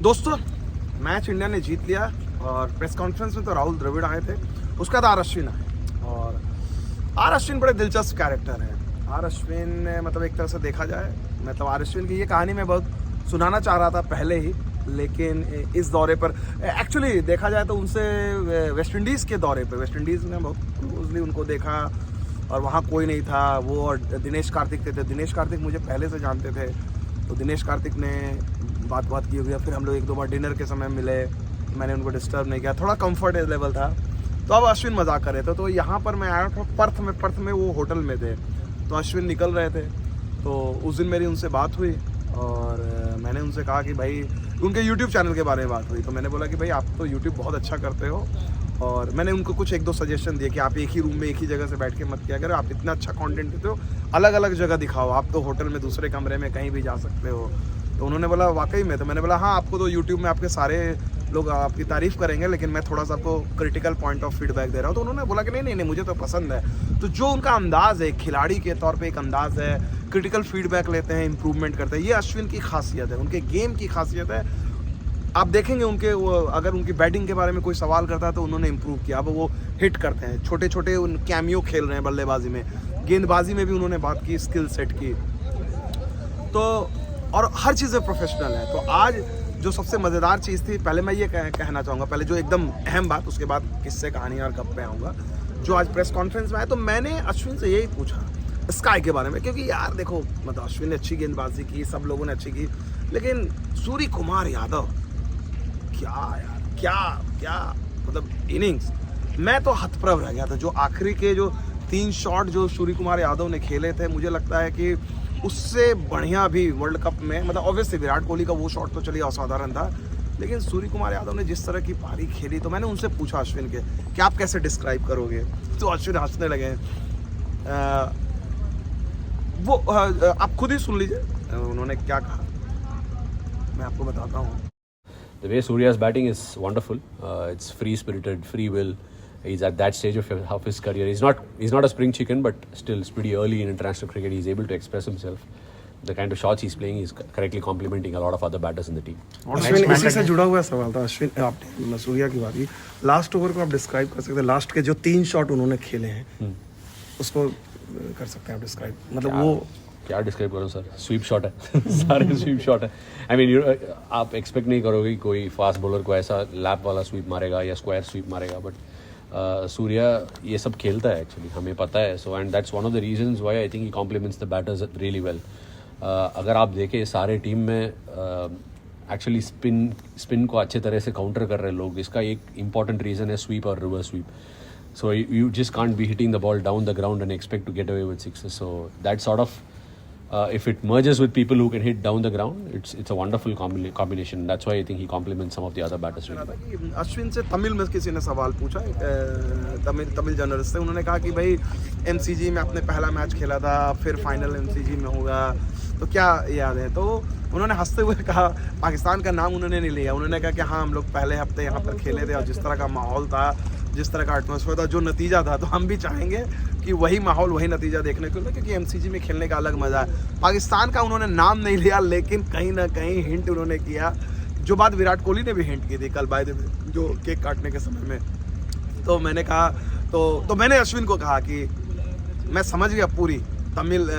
दोस्तों, match India ने जीत लिया और प्रेस कॉन्फ्रेंस में तो राहुल द्रविड़ आए थे, उसका बाद आर अश्विन आए। और आर अश्विन बड़े दिलचस्प कैरेक्टर है। आर अश्विन ने मतलब एक तरह से देखा जाए, मतलब आर अश्विन की ये कहानी मैं बहुत सुनाना चाह रहा था पहले ही, लेकिन इस दौरे पर एक्चुअली देखा जाए तो उनसे वेस्ट इंडीज़ के दौरे पर, वेस्ट इंडीज़ में बहुत क्लोजली उनको देखा और वहाँ कोई नहीं था। वो और दिनेश कार्तिक थे। दिनेश कार्तिक मुझे पहले से जानते थे, तो दिनेश कार्तिक ने बात की हुई है। फिर हम लोग एक दो बार डिनर के समय मिले, मैंने उनको डिस्टर्ब नहीं किया, थोड़ा कंफर्ट लेवल था। तो अब अश्विन मजाक कर रहे थे, तो यहाँ पर मैं आया था पर्थ में वो होटल में थे, तो अश्विन निकल रहे थे। तो उस दिन मेरी उनसे बात हुई और मैंने उनसे कहा कि भाई, उनके यूट्यूब चैनल के बारे में बात हुई, तो मैंने बोला कि भाई आप तो यूट्यूब बहुत अच्छा करते हो, और मैंने उनको कुछ एक दो सजेशन दिए कि आप एक ही रूम में एक ही जगह से बैठ के मत किया करो, आप इतना अच्छा कंटेंट देते हो, अलग अलग जगह दिखाओ, आप तो होटल में दूसरे कमरे में कहीं भी जा सकते हो। तो उन्होंने बोला वाकई में? तो मैंने बोला हाँ, आपको तो यूट्यूब में आपके सारे लोग आपकी तारीफ़ करेंगे, लेकिन मैं थोड़ा सा आपको क्रिटिकल पॉइंट ऑफ फीडबैक दे रहा हूँ। तो उन्होंने बोला कि नहीं मुझे तो पसंद है। तो जो उनका अंदाज़ है, खिलाड़ी के तौर पे एक अंदाज़ है, क्रिटिकल फीडबैक लेते हैं, इंप्रूवमेंट करते हैं, ये अश्विन की खासियत है, उनके गेम की खासियत है। आप देखेंगे उनके वो, अगर उनकी बैटिंग के बारे में कोई सवाल करता है तो उन्होंने इम्प्रूव किया। अब वो हिट करते हैं, छोटे छोटे उन कैमियो खेल रहे हैं बल्लेबाजी में, गेंदबाजी में भी उन्होंने बात की, स्किल सेट की, तो और हर चीज़ में प्रोफेशनल है। तो आज जो सबसे मज़ेदार चीज़ थी, पहले मैं ये कहना चाहूँगा, पहले जो एकदम अहम बात, उसके बाद किस्से कहानी और गप पे आऊँगा। जो आज प्रेस कॉन्फ्रेंस में आया, तो मैंने अश्विन से यही पूछा स्काई के बारे में, क्योंकि यार देखो, मतलब अश्विन ने अच्छी गेंदबाजी की, सब लोगों ने अच्छी की, लेकिन सूर्य कुमार यादव क्या मतलब इनिंग्स, मैं तो हतप्रभ रह गया था। जो आखिरी के जो 3 शॉट जो सूर्य कुमार यादव ने खेले थे, मुझे लगता है कि उससे बढ़िया भी वर्ल्ड कप में, मतलब ऑब्वियसली विराट कोहली का वो शॉट तो चलिए असाधारण था, लेकिन सूर्य कुमार यादव ने जिस तरह की पारी खेली, तो मैंने उनसे पूछा अश्विन के कि आप कैसे डिस्क्राइब करोगे, तो अश्विन हंसने लगे। वो आप खुद ही सुन लीजिए उन्होंने क्या कहा, मैं आपको बताता हूँ। The way Surya's batting is wonderful. It's free-spirited, free will. He's at that stage of his career. He's not a spring chicken, but still it's pretty early in international cricket. He's able to express himself. The kind of shots he's playing, he's correctly complementing a lot of other batters in the team. Ashwin, इसी से जुड़ा हुआ सवाल था। अश्विन, आपने सूर्या की बात की, लास्ट ओवर को आप डिस्क्राइब कर सकते हैं? लास्ट के जो 3 शॉट उन्होंने खेले हैं, उसको कर सकते हैं आप डिस्क्राइब? मतलब वो क्या डिस्क्राइब करूँ सर, स्वीप शॉट है सारे स्वीप शॉट है। आई मीन आप एक्सपेक्ट नहीं करोगे कोई फास्ट बॉलर को ऐसा लैप वाला स्वीप मारेगा या स्क्वायर स्वीप मारेगा, बट सूर्या ये सब खेलता है एक्चुअली, हमें पता है। So and that's one of the reasons why I think he complements the batters really well. अगर आप देखें सारे टीम में एक्चुअली स्पिन को अच्छे तरह से काउंटर कर रहे लोग, इसका एक इंपॉर्टेंट रीज़न है स्वीप और reverse sweep. So you just can't be hitting the ball down the ground and expect to get away with sixes. So that sort of if it merges with people who can hit down the ground, it's a wonderful combination. That's why I think he complements some of the other batters really well. Ashwin से तमिल में किसी ने सवाल पूछा, Tamil journalist से, उन्होंने कहा कि भाई MCG में आपने पहला मैच खेला था, फिर फाइनल MCG में होगा, तो क्या याद है? तो उन्होंने हंसते हुए कहा, पाकिस्तान का नाम उन्होंने नहीं लिया, उन्होंने कहा कि हाँ, हम लोग पहले हफ्ते यहाँ पर खेले थे और जिस तरह का माहौल था, जिस तरह का एटमॉस्फेयर था, जो नतीजा था, तो हम भी चाहेंगे कि वही माहौल, वही नतीजा देखने को मिले, क्योंकि MCG में खेलने का अलग मज़ा है। पाकिस्तान का उन्होंने नाम नहीं लिया, लेकिन कहीं ना कहीं हिंट उन्होंने किया, जो बात विराट कोहली ने भी हिंट की थी कल बाय द वे, जो केक काटने के समय में। तो मैंने कहा, तो मैंने अश्विन को कहा कि मैं समझ गया पूरी तमिल,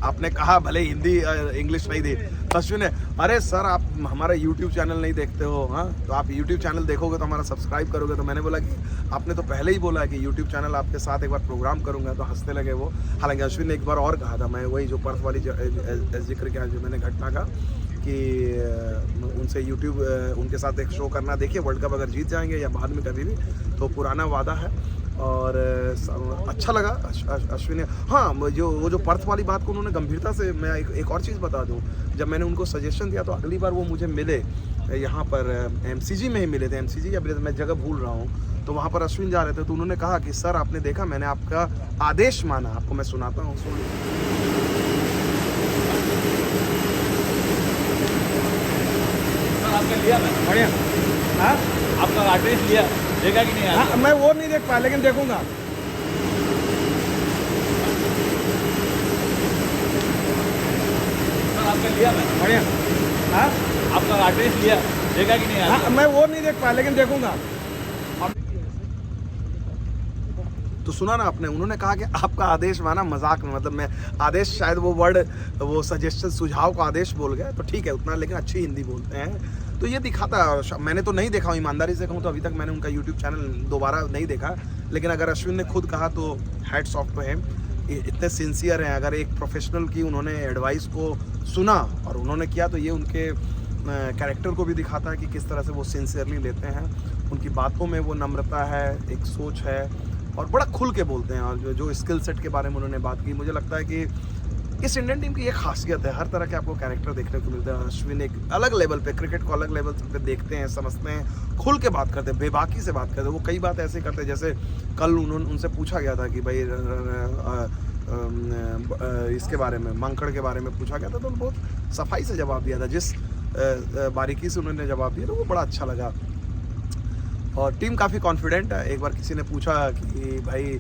आपने कहा भले हिंदी इंग्लिश नहीं थी। तो अश्विन ने, अरे सर आप हमारा यूट्यूब चैनल नहीं देखते हो? हाँ, तो आप यूट्यूब चैनल देखोगे तो हमारा सब्सक्राइब करोगे। तो मैंने बोला कि आपने तो पहले ही बोला है कि यूट्यूब चैनल आपके साथ एक बार प्रोग्राम करूंगा, तो हंसने लगे वो। हालांकि अश्विन ने एक बार और कहा था, मैं वही जो पर्थ वाली जिक्र किया जो मैंने घटना का, कि उनसे यूट्यूब उनके साथ एक शो करना, देखिए वर्ल्ड कप अगर जीत जाएंगे या बाद में कभी भी, तो पुराना वादा है। और अच्छा लगा अश्विन ने। हाँ, वो जो पर्थ वाली बात को उन्होंने गंभीरता से, मैं एक और चीज़ बता दूं, जब मैंने उनको सजेशन दिया तो अगली बार वो मुझे मिले यहाँ पर MCG में ही मिले थे, MCG या मैं जगह भूल रहा हूँ, तो वहाँ पर अश्विन जा रहे थे, तो उन्होंने कहा कि सर आपने देखा, मैंने आपका आदेश माना। आपको मैं सुनाता हूँ, सुन आपका लिया मैं बढ़िया। हाँ, आपका आदेश लिया, देखा कि नहीं? हाँ, मैं वो नहीं देख पाया, लेकिन देखूंगा। आपका लिया मैं बढ़िया। हाँ, आपका आदेश लिया। देखा कि नहीं हाँ, मैं वो नहीं देख पाया लेकिन देखूंगा। तो सुना ना आपने, उन्होंने कहा कि आपका आदेश माना मजाक में, मतलब मैं आदेश, शायद वो वर्ड, वो सजेशन, सुझाव को आदेश बोल गए, तो ठीक है उतना, लेकिन अच्छी हिंदी बोलते हैं। तो ये दिखाता है, मैंने तो नहीं देखा हूँ, ईमानदारी से कहूँ तो अभी तक मैंने उनका यूट्यूब चैनल दोबारा नहीं देखा, लेकिन अगर अश्विन ने खुद कहा तो हैट्स ऑफ टू हिम, इतने सिंसियर हैं। अगर एक प्रोफेशनल की उन्होंने एडवाइस को सुना और उन्होंने किया, तो ये उनके कैरेक्टर को भी दिखाता है कि किस तरह से वो सिंसियरली लेते हैं। उनकी बातों में वो नम्रता है, एक सोच है, और बड़ा खुल के बोलते हैं। और जो स्किल सेट के बारे में उन्होंने बात की, मुझे लगता है कि इस इंडियन टीम की एक खासियत है, हर तरह के आपको कैरेक्टर देखने को मिलते हैं। अश्विन एक अलग लेवल पे, क्रिकेट को अलग लेवल पे देखते हैं, समझते हैं, खुल के बात करते हैं, बेबाकी से बात करते हैं। वो कई बात ऐसे करते हैं, जैसे कल उनसे पूछा गया था कि भाई इसके बारे में, मंकड़ के बारे में पूछा गया था, तो बहुत सफाई से जवाब दिया था, जिस बारीकी से उन्होंने जवाब दिया, तो वो बड़ा अच्छा लगा। और टीम काफ़ी कॉन्फिडेंट है। एक बार किसी ने पूछा कि भाई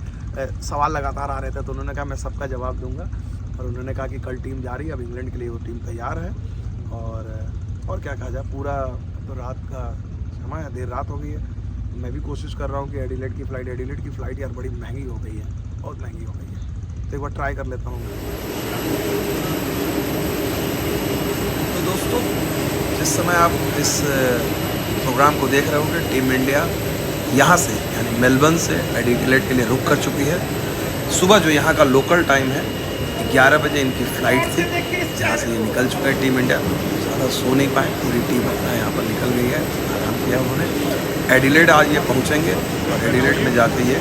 सवाल लगातार आ रहे थे, तो उन्होंने कहा मैं सबका जवाब दूंगा, और उन्होंने कहा कि कल टीम जा रही है, अब इंग्लैंड के लिए वो टीम तैयार है। और क्या कहा जाए, पूरा तो रात का समय है, देर रात हो गई है। मैं भी कोशिश कर रहा हूँ कि एडिलेड की फ़्लाइट यार बड़ी महंगी हो गई है, बहुत महंगी हो गई है, तो एक बार ट्राई कर लेता हूँ। तो दोस्तों, जिस समय आप इस प्रोग्राम को देख रहे होंगे, टीम इंडिया यहाँ से, यानी मेलबर्न से एडिलेड के लिए रुक कर चुकी है। सुबह जो यहाँ का लोकल टाइम है 11 बजे इनकी फ़्लाइट थी, जहाँ से ये निकल चुका है टीम इंडिया। ज़्यादा सो नहीं पाए, पूरी टीम अपना यहाँ पर निकल गई है, आराम किया उन्होंने। एडिलेड आज ये पहुँचेंगे और एडिलेड में जाके ये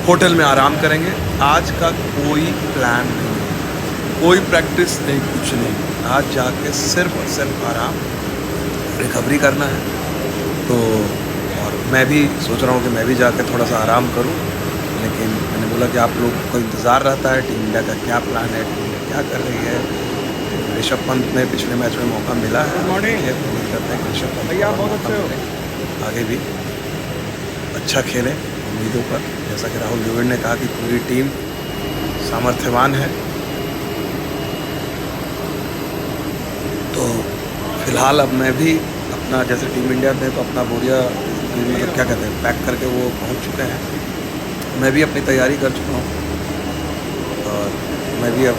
होटल में आराम करेंगे। आज का कोई प्लान नहीं है, कोई प्रैक्टिस नहीं, कुछ नहीं। आज जाके सिर्फ और सिर्फ आराम, रिकवरी करना है। तो और मैं भी सोच रहा हूँ कि मैं भी जाकर थोड़ा सा आराम करूँ, लेकिन मैंने बोला कि आप लोग को इंतज़ार रहता है टीम इंडिया का क्या प्लान है, टीम इंडिया क्या कर रही है। ऋषभ पंत ने पिछले मैच में मौका मिला है, उम्मीद करते हैं कि ऋषभ पंत आगे भी अच्छा खेलें उम्मीदों पर। जैसा कि राहुल द्रविड़ ने कहा कि पूरी टीम सामर्थ्यवान है। तो फिलहाल अब मैं भी अपना, जैसे टीम इंडिया ने तो अपना बोरिया, मतलब क्या कहते हैं, पैक करके वो पहुंच चुके हैं, मैं भी अपनी तैयारी कर चुका हूं और मैं भी अब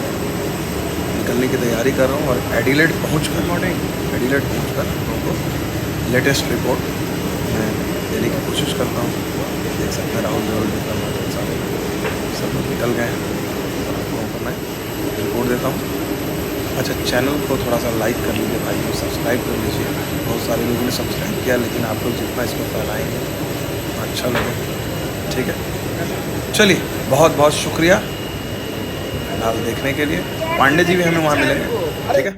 निकलने की तैयारी कर रहा हूं। और एडिलेड पहुंच कर उनको लेटेस्ट रिपोर्ट मैं देने की कोशिश करता हूं। देख सकते हैं राहुल द्रविड़ सब लोग निकल गए हैं, आपको मैं रिपोर्ट देता हूँ। अच्छा, चैनल को थोड़ा सा लाइक कर लीजिए भाई, और सब्सक्राइब कर लीजिए। बहुत सारे लोगों ने सब्सक्राइब किया, लेकिन आप लोग जितना इसको फैलाएंगे तो अच्छा लगेगा, ठीक है। चलिए, बहुत बहुत शुक्रिया फिलहाल देखने के लिए। पांडे जी भी हमें वहाँ मिलेंगे, ठीक है।